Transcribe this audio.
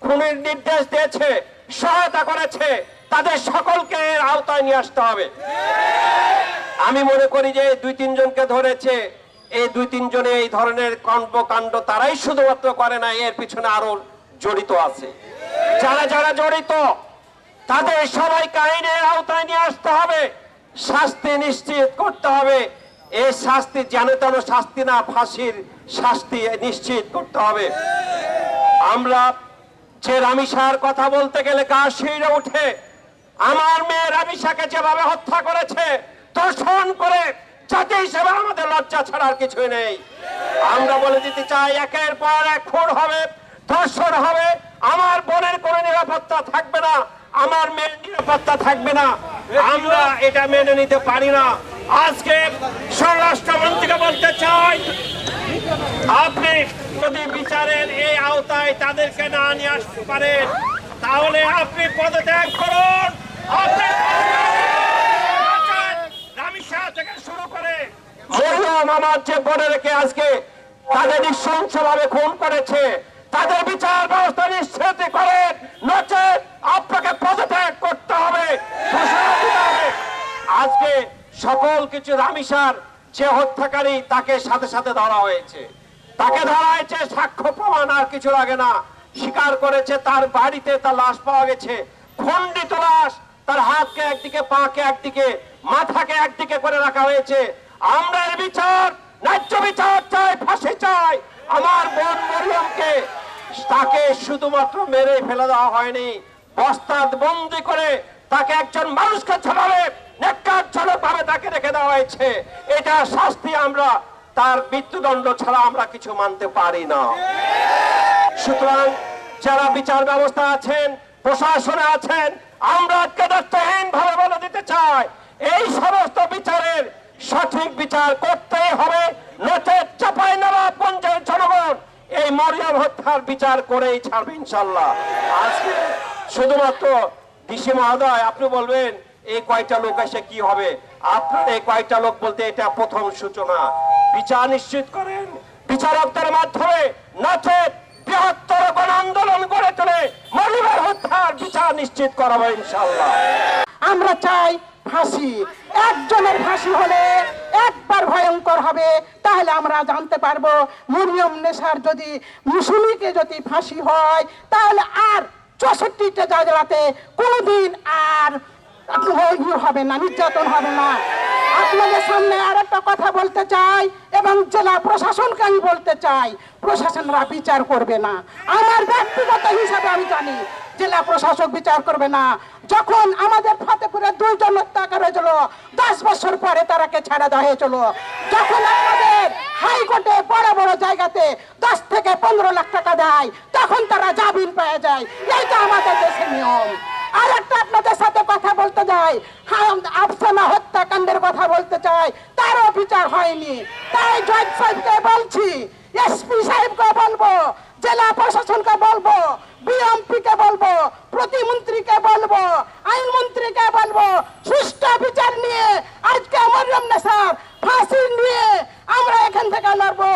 খুনের নির্দেশ দিয়েছে, সহায়তা করেছে, তাদের সকলকে এর আওতায় নিয়ে আসতে হবে। আমি মনে করি যে দুই তিনজনকে ধরেছে, এই দুই তিনজনে এই ধরনের কর্মকাণ্ড তারাই শুধুমাত্র করে না, এর পিছনে আরো জড়িত আছে। যারা যারা জড়িত তাদের সবাইকে আইনের আওতায় নিয়ে আসতে হবে, শাস্তি নিশ্চিত করতে হবে। এই শাস্তি যেন তেন শাস্তি না, ফাঁসির শাস্তি নিশ্চিত করতে হবে। আমরা যে রামিসার কথা বলতে গেলে গা শিউরে উঠে। আমার মেয়ে রামিসাকে যেভাবে হত্যা করেছে, ধর্ষণ করে, জাতি হিসেবে আমাদের লজ্জা ছাড়ার কিছুই নেই। আমরা বলে দিতে চাই, একের পর এক খুন হবে, ধর্ষণ হবে, আমার বোনের কোনো নিরাপত্তা থাকবে না, আমার মেয়ের নিরাপত্তা থাকবে না। আমরা এটা মেনে নিতে পারি না। আজকে স্বরাষ্ট্রমন্ত্রীকে বলতে চাই, আপনি যদি বিচারের এই আওতায় তাদেরকে না নিয়ে আসতে পারেন, তাহলে আপনি পদত্যাগ করুন। আপনি রামিসা থেকে শুরু করে মরিয়ম আমার যে বোনে রেখে আজকে তাদের নৃশংসভাবে খুন করেছে, তাদের বিচার ব্যবস্থা নিশ্চিত করেন, নচেত আপনাকে পদত্যাগ করতে হবে, ঘোষণা দিতে হবে। আজকে সকল কিছু রামিসার যে হত্যাকারী তাকে সাথে সাথে ধরা হয়েছে, তাকে ধরা হয়েছে, সাক্ষ্য প্রমাণ আর কিছু লাগে না, স্বীকার করেছে। তার বাড়িতে তার লাশ পাওয়া গেছে, খণ্ডিত লাশ, তার হাতকে একদিকে, পাকে একদিকে, মাথাকে একদিকে করে রাখা হয়েছে। আমরা এর বিচার, ন্যায্য বিচার চাই, ফাঁসি চাই। আমার বোন মরিয়মকে তাকে শুধুমাত্র মেরে ফেলে দেওয়া হয়নি, বস্তায় বন্দি করে তাকে একজন মানুষকে ছড়াবে ভাবে তাকে রেখে দেওয়া হয়েছে। এটা শাস্তি, আমরা তার মৃত্যুদণ্ড ছাড়া আমরা কিছু মানতে পারি না। সুতরাং যারা বিচার ব্যবস্থা আছেন, প্রশাসনে আছেন, আমরা দায়িত্বহীন ভাবে বলে দিতে চাই, এই সমস্ত বিচারের সঠিক বিচার করতেই হবে, নচেত চাঁপাইনবাবগঞ্জের জনগণ এই মরিয়ম হত্যার বিচার করেই ছাড়বে ইনশাল্লাহ। আজকে শুধুমাত্র ডিসি মহোদয়, আপনি বলবেন এই কয়টা লোক এসে কি হবে? আপনার এই কয়টা লোক বলতে এটা প্রথম সূচনা। বিচার নিশ্চিত করেন বিচারকদের মাধ্যমে, নচেত বৃহত্তর গণ আন্দোলন গড়ে তুলে মরিয়ম হত্যার বিচার নিশ্চিত করাবো ইনশাল্লাহ। আমরা চাই ফাঁসি। একজনের ফাঁসি হলে একবার ভয়ঙ্কর হবে, তাহলে আমরা জানতে পারবো মরিয়ম নেশার যদি মুসলিমকে যদি ফাঁসি হয়, তাহলে আর 64টা জেলাতে কোনোদিন আর হবে না, নির্যাতন হবে না। আপনাদের সামনে আর একটা কথা বলতে চাই, এবং জেলা প্রশাসনকে আমি বলতে চাই, প্রশাসনরা বিচার করবে না। আমার ব্যক্তিগত হিসাবে আমি জানি জেলা প্রশাসক বিচার করবে না। যখন আমাদের ফতেপুরে 2 জন হত্যাকার হয়েছিল, 10 বছর পরে তারাকে ছাড়া দেওয়া হয়েছিল। যখন আমাদের হাইকোর্টে বড় বড় জায়গাতে 10 থেকে 15 লাখ টাকা দেয়, তখন তারা জামিন পেয়ে যায়। এইটা আমাদের দেশের নিয়ম। আর একটা আপনাদের সাথে কথা বলতে যাই, আফসানা হত্যাকাণ্ডের কথা বলতে চাই, তারও বিচার হয়নি। তাই জজ সাহেবকে বলছি, এসপি সাহেবকে বলবো, জেলা প্রশাসনকে বলবো, বিএমপিকে বলবো, প্রতিমন্ত্রীকে বলবো, আইনমন্ত্রীকে বলবো, সুষ্ঠু বিচার নিয়ে আজকে মরিয়ম নেশার ফাঁসি নিয়ে আমরা এখান থেকে লড়বো।